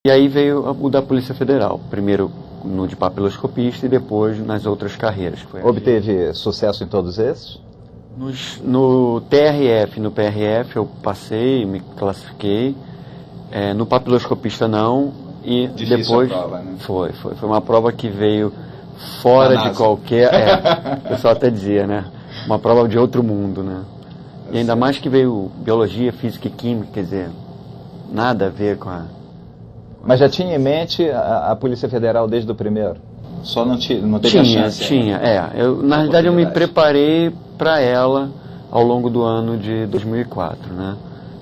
E aí veio o da Polícia Federal, primeiro no de papiloscopista e depois nas outras carreiras. Obteve sucesso em todos esses? No TRF, no PRF eu passei, me classifiquei, no papiloscopista não, e difícil depois a prova, né? Foi uma prova que veio fora de qualquer, o pessoal até dizia, né, uma prova de outro mundo, né, e ainda mais que veio biologia, física e química, quer dizer, nada a ver com a... Mas já tinha em mente a Polícia Federal desde o primeiro? Só não teve a chance? Tinha. Na realidade eu me preparei para ela ao longo do ano de 2004, né?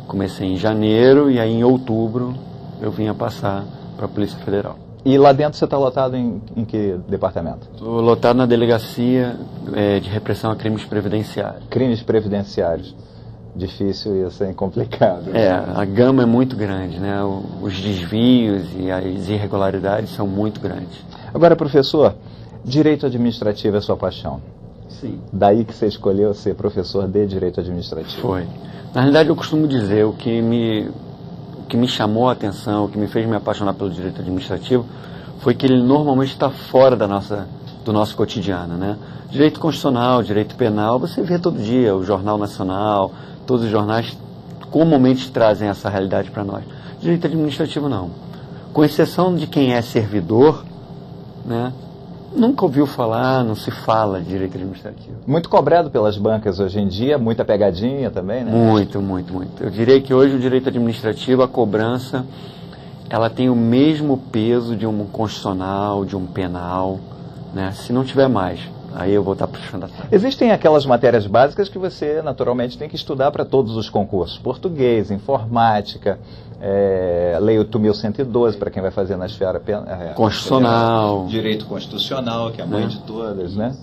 Comecei em janeiro e aí em outubro eu vinha passar para a Polícia Federal. E lá dentro você está lotado em que departamento? Estou lotado na Delegacia de Repressão a Crimes Previdenciários. Crimes previdenciários. Difícil isso, é complicado. A gama é muito grande, né? Os desvios e as irregularidades são muito grandes. Agora, professor, direito administrativo é sua paixão? Sim. Daí que você escolheu ser professor de direito administrativo? Foi. Na realidade, eu costumo dizer, o que me chamou a atenção, o que me fez me apaixonar pelo direito administrativo, foi que ele normalmente está fora do nosso cotidiano, né? Direito constitucional, direito penal, você vê todo dia, o Jornal Nacional, todos os jornais comumente trazem essa realidade para nós. Direito administrativo não. Com exceção de quem é servidor, né, nunca ouviu falar, não se fala de direito administrativo. Muito cobrado pelas bancas hoje em dia, muita pegadinha também, né? Muito. Eu diria que hoje o direito administrativo, a cobrança, ela tem o mesmo peso de um constitucional, de um penal, né, se não tiver mais. Aí eu vou estar puxando a tarde. Existem aquelas matérias básicas que você naturalmente tem que estudar para todos os concursos. Português, informática, Lei 8.112 para quem vai fazer na esfera constitucional. Direito constitucional, que é a mãe de todas, né?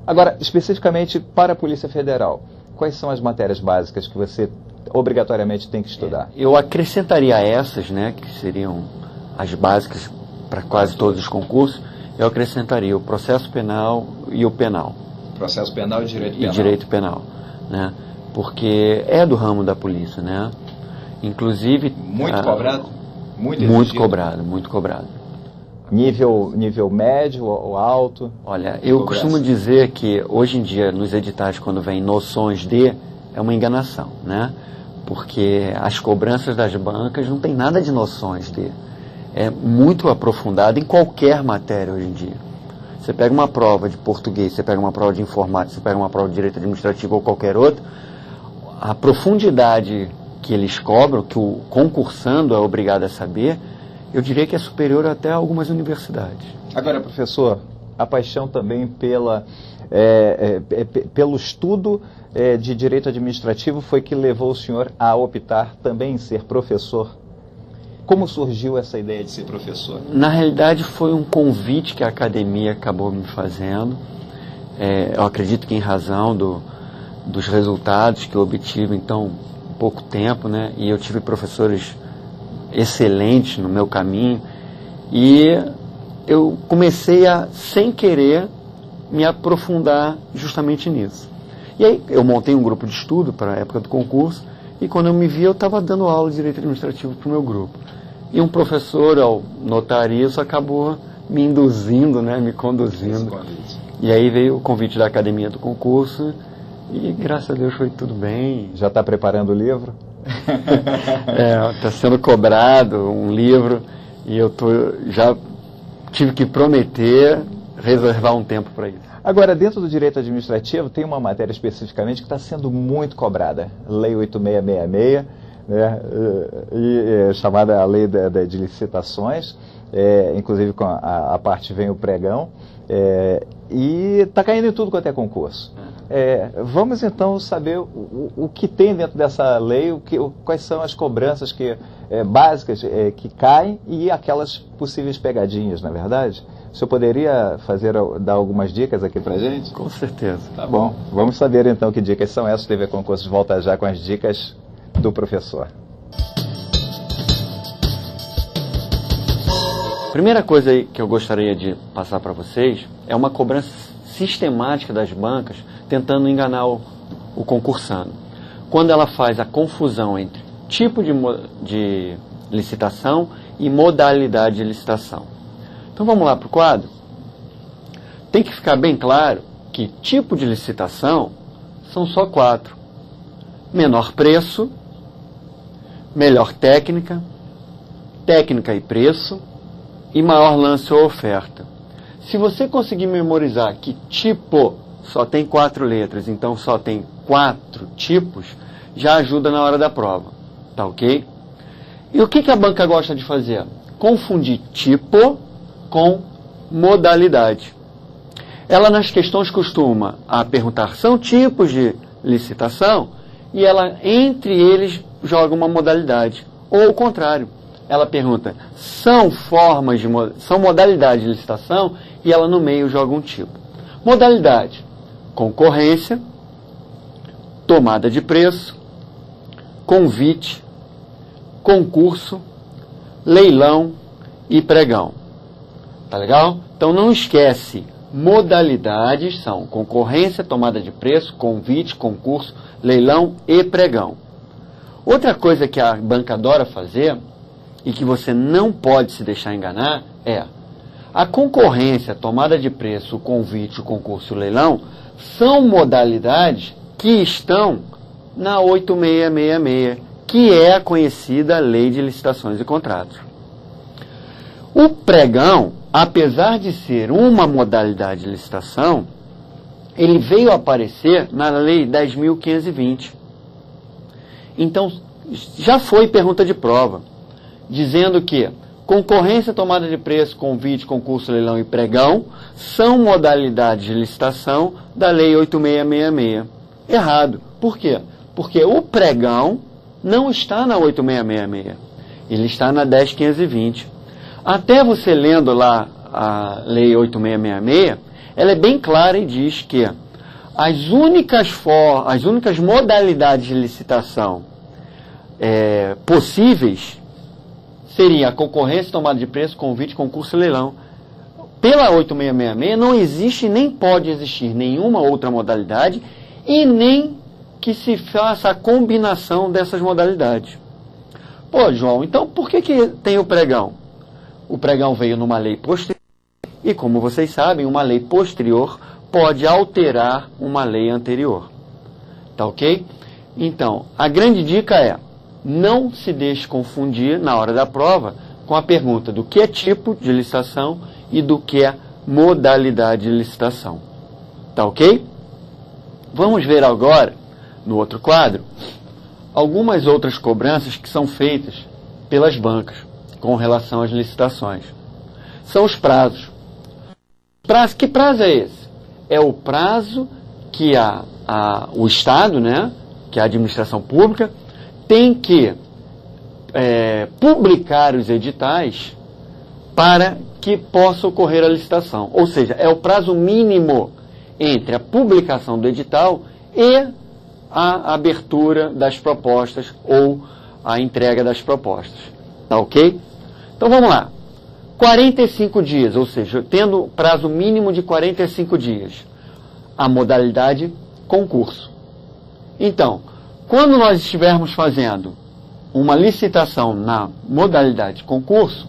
Agora, especificamente para a Polícia Federal, quais são as matérias básicas que você obrigatoriamente tem que estudar? Eu acrescentaria essas, né, que seriam as básicas para quase todos os concursos. Eu acrescentaria o processo penal e o penal. Processo penal e direito penal. E direito penal, né? Porque é do ramo da polícia, né? Inclusive... Muito cobrado? Muito cobrado. Nível médio ou alto? Olha, eu costumo dizer que hoje em dia, nos editais, quando vem noções de, é uma enganação, né? Porque as cobranças das bancas não tem nada de noções de. É muito aprofundado em qualquer matéria hoje em dia. Você pega uma prova de português, você pega uma prova de informática, você pega uma prova de direito administrativo ou qualquer outra, a profundidade que eles cobram, que o concursando é obrigado a saber, eu diria que é superior até a algumas universidades. Agora, professor, a paixão também pelo estudo de direito administrativo foi que levou o senhor a optar também em ser professor. Como surgiu essa ideia de ser professor? Na realidade foi um convite que a academia acabou me fazendo. Eu acredito que em razão dos resultados que eu obtive em tão pouco tempo, né? E eu tive professores excelentes no meu caminho. E eu comecei a, sem querer, me aprofundar justamente nisso. E aí eu montei um grupo de estudo para a época do concurso. E quando eu me vi, eu estava dando aula de direito administrativo para o meu grupo. E um professor, ao notar isso, acabou me induzindo, né, me conduzindo. E aí veio o convite da academia do concurso e, graças a Deus, foi tudo bem. Já está preparando o livro? Está sendo cobrado um livro e eu já tive que prometer reservar um tempo para isso. Agora, dentro do direito administrativo, tem uma matéria especificamente que está sendo muito cobrada. Lei 8666, né, chamada a Lei de Licitações, inclusive com a parte vem o pregão, e está caindo em tudo quanto é concurso. Vamos então saber o que tem dentro dessa lei, quais são as cobranças básicas que caem e aquelas possíveis pegadinhas, não é verdade? O senhor poderia dar algumas dicas aqui pra gente? Com certeza. Tá bom. Vamos saber então que dicas são essas. TV Concursos volta já com as dicas do professor. Primeira coisa aí que eu gostaria de passar para vocês é uma cobrança sistemática das bancas tentando enganar o concursando. Quando ela faz a confusão entre tipo de licitação e modalidade de licitação. Então vamos lá para o quadro. Tem que ficar bem claro que tipo de licitação são só 4. Menor preço, melhor técnica, técnica e preço e maior lance ou oferta. Se você conseguir memorizar que tipo só tem 4 letras, então só tem 4 tipos, já ajuda na hora da prova, tá ok? E o que a banca gosta de fazer? Confundir tipo com modalidade. Ela nas questões costuma perguntar, são tipos de licitação? E ela, entre eles, joga uma modalidade. Ou o contrário, ela pergunta, são modalidades de licitação? E ela no meio joga um tipo. Modalidade, concorrência, tomada de preço, convite, concurso, leilão e pregão. Tá legal? Então não esquece, modalidades são concorrência, tomada de preço, convite, concurso, leilão e pregão. Outra coisa que a banca adora fazer e que você não pode se deixar enganar é a concorrência, tomada de preço, o convite, o concurso e o leilão são modalidades que estão na 8666, que é a conhecida Lei de Licitações e Contratos. O pregão, apesar de ser uma modalidade de licitação, ele veio a aparecer na Lei 10.520. Então, já foi pergunta de prova, dizendo que concorrência, tomada de preço, convite, concurso, leilão e pregão são modalidades de licitação da Lei 8666. Errado. Por quê? Porque o pregão não está na 8666. Ele está na 10.520. Até você lendo lá a Lei 8666, ela é bem clara e diz que as únicas modalidades de licitação possíveis seria a concorrência, tomada de preço, convite, concurso e leilão. Pela 8666 não existe nem pode existir nenhuma outra modalidade e nem que se faça a combinação dessas modalidades. Pô, João, então por que tem o pregão? O pregão veio numa lei posterior e, como vocês sabem, uma lei posterior pode alterar uma lei anterior. Tá ok? Então, a grande dica é, não se deixe confundir na hora da prova com a pergunta do que é tipo de licitação e do que é modalidade de licitação. Tá ok? Vamos ver agora, no outro quadro, algumas outras cobranças que são feitas pelas bancas com relação às licitações. São os prazos. Que prazo é esse? É o prazo que o Estado, né, que é a administração pública, tem que publicar os editais para que possa ocorrer a licitação. Ou seja, é o prazo mínimo entre a publicação do edital e a abertura das propostas ou a entrega das propostas. Tá ok? Então vamos lá. 45 dias, ou seja, tendo prazo mínimo de 45 dias. A modalidade concurso. Então, quando nós estivermos fazendo uma licitação na modalidade concurso,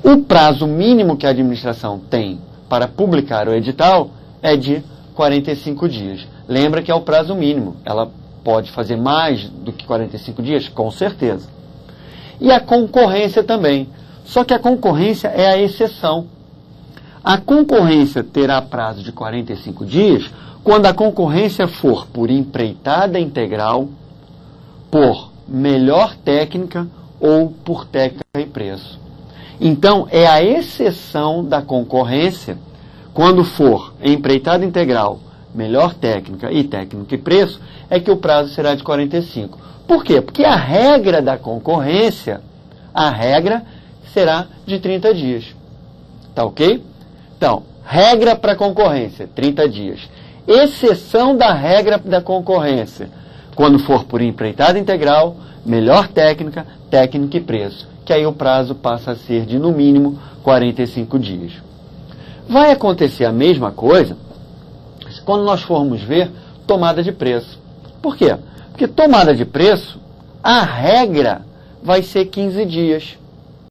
o prazo mínimo que a administração tem para publicar o edital é de 45 dias. Lembra que é o prazo mínimo. Ela pode fazer mais do que 45 dias? Com certeza. E a concorrência também. Só que a concorrência é a exceção. A concorrência terá prazo de 45 dias quando a concorrência for por empreitada integral, por melhor técnica ou por técnica e preço. Então, é a exceção da concorrência quando for empreitada integral, melhor técnica e técnica e preço, é que o prazo será de 45. Por quê? Porque a regra da concorrência, a regra será de 30 dias. Tá ok? Então, regra para concorrência, 30 dias. Exceção da regra da concorrência, quando for por empreitada integral, melhor técnica, técnica e preço, que aí o prazo passa a ser de, no mínimo, 45 dias. Vai acontecer a mesma coisa quando nós formos ver tomada de preço. Por quê? Porque tomada de preço, a regra vai ser 15 dias.